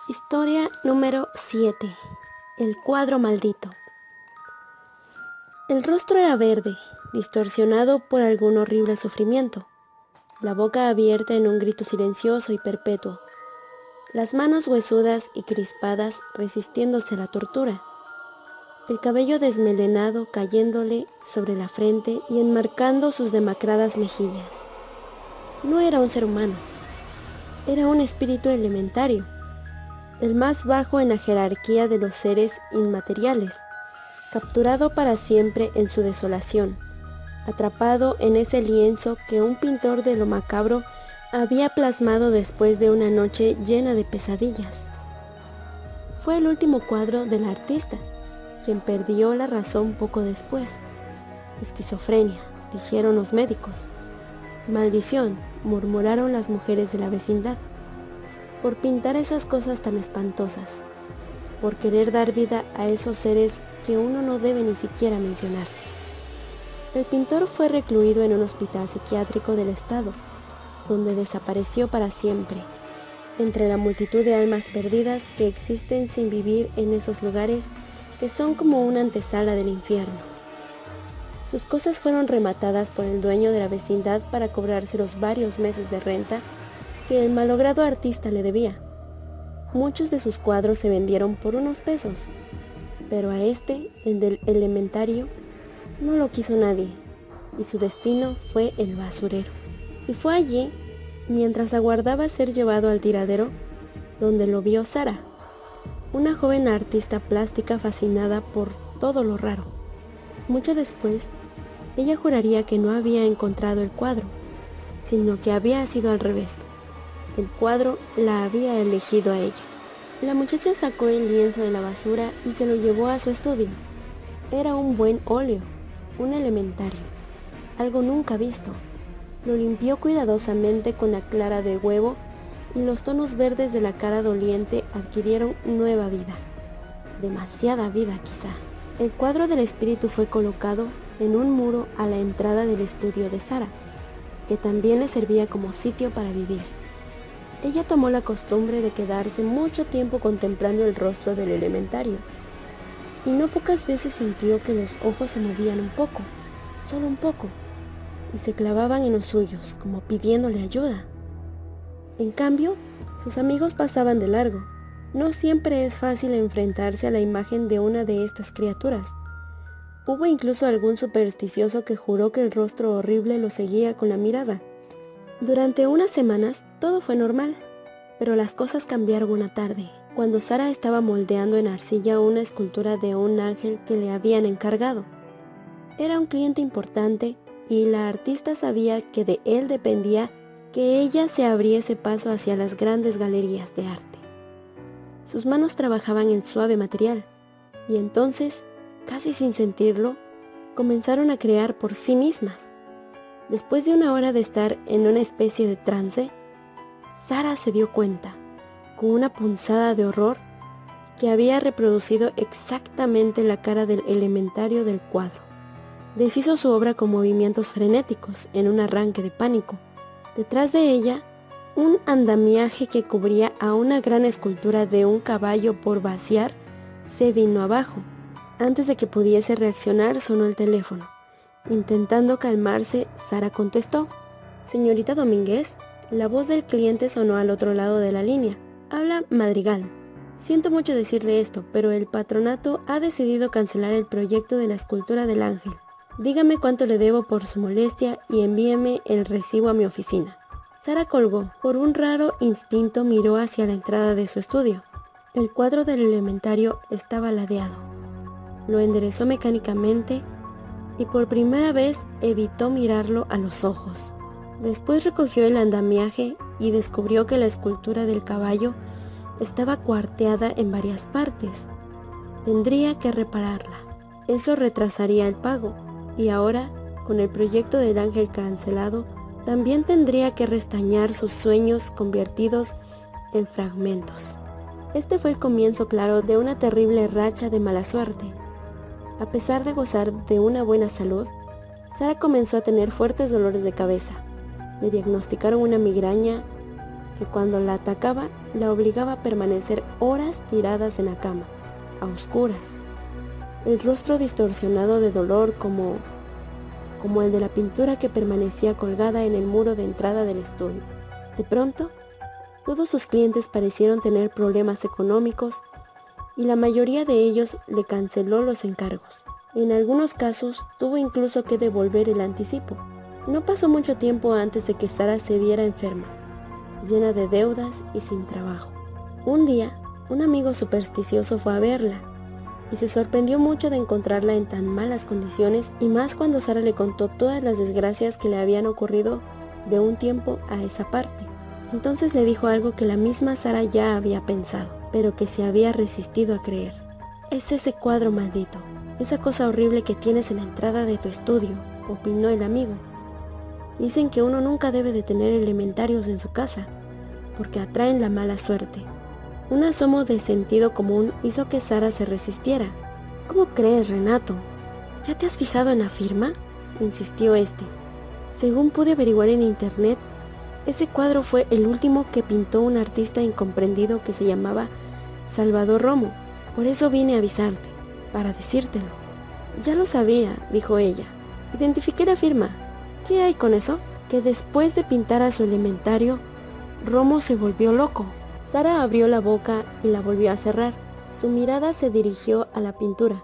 Historia número 7. El cuadro maldito. El rostro era verde, distorsionado por algún horrible sufrimiento, la boca abierta en un grito silencioso y perpetuo, las manos huesudas y crispadas resistiéndose a la tortura, el cabello desmelenado cayéndole sobre la frente y enmarcando sus demacradas mejillas. No era un ser humano, era un espíritu elementario, el más bajo en la jerarquía de los seres inmateriales, capturado para siempre en su desolación, atrapado en ese lienzo que un pintor de lo macabro había plasmado después de una noche llena de pesadillas. Fue el último cuadro del artista, quien perdió la razón poco después. Esquizofrenia, dijeron los médicos. Maldición, murmuraron las mujeres de la vecindad, por pintar esas cosas tan espantosas, por querer dar vida a esos seres que uno no debe ni siquiera mencionar. El pintor fue recluido en un hospital psiquiátrico del estado, donde desapareció para siempre, entre la multitud de almas perdidas que existen sin vivir en esos lugares que son como una antesala del infierno. Sus cosas fueron rematadas por el dueño de la vecindad para cobrarse los varios meses de renta que el malogrado artista le debía. Muchos de sus cuadros se vendieron por unos pesos, pero a este, el del elementario, no lo quiso nadie, y su destino fue el basurero. Y fue allí, mientras aguardaba ser llevado al tiradero, donde lo vio Sara, una joven artista plástica fascinada por todo lo raro. Mucho después, ella juraría que no había encontrado el cuadro, sino que había sido al revés. El cuadro la había elegido a ella. La muchacha sacó el lienzo de la basura y se lo llevó a su estudio. Era un buen óleo, un elementario, algo nunca visto. Lo limpió cuidadosamente con la clara de huevo y los tonos verdes de la cara doliente adquirieron nueva vida. Demasiada vida, quizá. El cuadro del espíritu fue colocado en un muro a la entrada del estudio de Sara, que también le servía como sitio para vivir. Ella tomó la costumbre de quedarse mucho tiempo contemplando el rostro del elementario, y no pocas veces sintió que los ojos se movían un poco, solo un poco, y se clavaban en los suyos, como pidiéndole ayuda. En cambio, sus amigos pasaban de largo. No siempre es fácil enfrentarse a la imagen de una de estas criaturas. Hubo incluso algún supersticioso que juró que el rostro horrible lo seguía con la mirada. Durante unas semanas todo fue normal, pero las cosas cambiaron una tarde, cuando Sara estaba moldeando en arcilla una escultura de un ángel que le habían encargado. Era un cliente importante y la artista sabía que de él dependía que ella se abriese paso hacia las grandes galerías de arte. Sus manos trabajaban en suave material, y entonces, casi sin sentirlo, comenzaron a crear por sí mismas. Después de una hora de estar en una especie de trance, Sara se dio cuenta, con una punzada de horror, que había reproducido exactamente la cara del elementario del cuadro. Deshizo su obra con movimientos frenéticos, en un arranque de pánico. Detrás de ella, un andamiaje que cubría a una gran escultura de un caballo por vaciar se vino abajo. Antes de que pudiese reaccionar, sonó el teléfono. Intentando calmarse, Sara contestó. «Señorita Domínguez», la voz del cliente sonó al otro lado de la línea. «Habla Madrigal. Siento mucho decirle esto, pero el patronato ha decidido cancelar el proyecto de la escultura del ángel. Dígame cuánto le debo por su molestia y envíeme el recibo a mi oficina». Sara colgó. Por un raro instinto miró hacia la entrada de su estudio. El cuadro del elementario estaba ladeado. Lo enderezó mecánicamente y por primera vez evitó mirarlo a los ojos. Después recogió el andamiaje y descubrió que la escultura del caballo estaba cuarteada en varias partes. Tendría que repararla. Eso retrasaría el pago, y ahora, con el proyecto del ángel cancelado, también tendría que restañar sus sueños convertidos en fragmentos. Este fue el comienzo claro de una terrible racha de mala suerte. A pesar de gozar de una buena salud, Sara comenzó a tener fuertes dolores de cabeza. Le diagnosticaron una migraña que cuando la atacaba la obligaba a permanecer horas tiradas en la cama, a oscuras, el rostro distorsionado de dolor como el de la pintura que permanecía colgada en el muro de entrada del estudio. De pronto, todos sus clientes parecieron tener problemas económicos y la mayoría de ellos le canceló los encargos. En algunos casos tuvo incluso que devolver el anticipo. No pasó mucho tiempo antes de que Sara se viera enferma, llena de deudas y sin trabajo. Un día, un amigo supersticioso fue a verla y se sorprendió mucho de encontrarla en tan malas condiciones, y más cuando Sara le contó todas las desgracias que le habían ocurrido de un tiempo a esa parte. Entonces le dijo algo que la misma Sara ya había pensado, pero que se había resistido a creer. «Es ese cuadro maldito, esa cosa horrible que tienes en la entrada de tu estudio», opinó el amigo. «Dicen que uno nunca debe de tener elementarios en su casa, porque atraen la mala suerte». Un asomo de sentido común hizo que Sara se resistiera. «¿Cómo crees, Renato? ¿Ya te has fijado en la firma?», insistió este. «Según pude averiguar en internet, ese cuadro fue el último que pintó un artista incomprendido que se llamaba Salvador Romo. Por eso vine a avisarte, para decírtelo». «Ya lo sabía», dijo ella. «Identifiqué la firma. ¿Qué hay con eso?». «Que después de pintar a su elementario, Romo se volvió loco». Sara abrió la boca y la volvió a cerrar. Su mirada se dirigió a la pintura,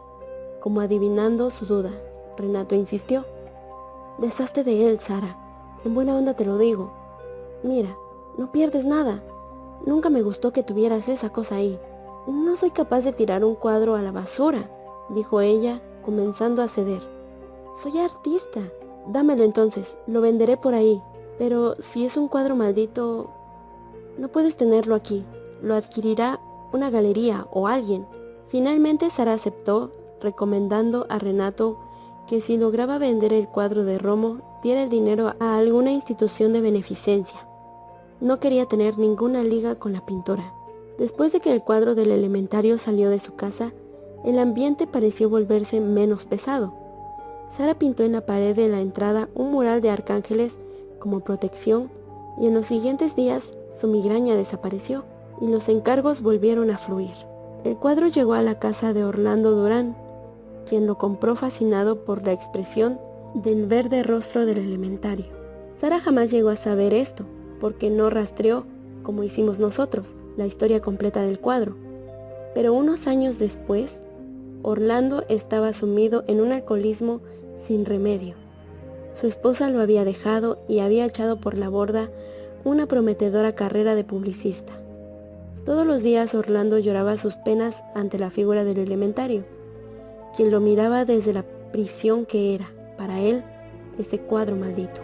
como adivinando su duda. Renato insistió. «Deshazte de él, Sara. En buena onda te lo digo. Mira, no pierdes nada. Nunca me gustó que tuvieras esa cosa ahí». «No soy capaz de tirar un cuadro a la basura», dijo ella, comenzando a ceder. «Soy artista. Dámelo entonces, lo venderé por ahí. Pero si es un cuadro maldito, no puedes tenerlo aquí. Lo adquirirá una galería o alguien». Finalmente Sara aceptó, recomendando a Renato que si lograba vender el cuadro de Romo, diera el dinero a alguna institución de beneficencia. No quería tener ninguna liga con la pintora. Después de que el cuadro del elementario salió de su casa, el ambiente pareció volverse menos pesado. Sara pintó en la pared de la entrada un mural de arcángeles como protección, y en los siguientes días su migraña desapareció y los encargos volvieron a fluir. El cuadro llegó a la casa de Orlando Durán, quien lo compró fascinado por la expresión del verde rostro del elementario. Sara jamás llegó a saber esto, porque no rastreó, como hicimos nosotros, la historia completa del cuadro. Pero unos años después, Orlando estaba sumido en un alcoholismo sin remedio. Su esposa lo había dejado y había echado por la borda una prometedora carrera de publicista. Todos los días Orlando lloraba sus penas ante la figura del elementario, quien lo miraba desde la prisión que era, para él, ese cuadro maldito.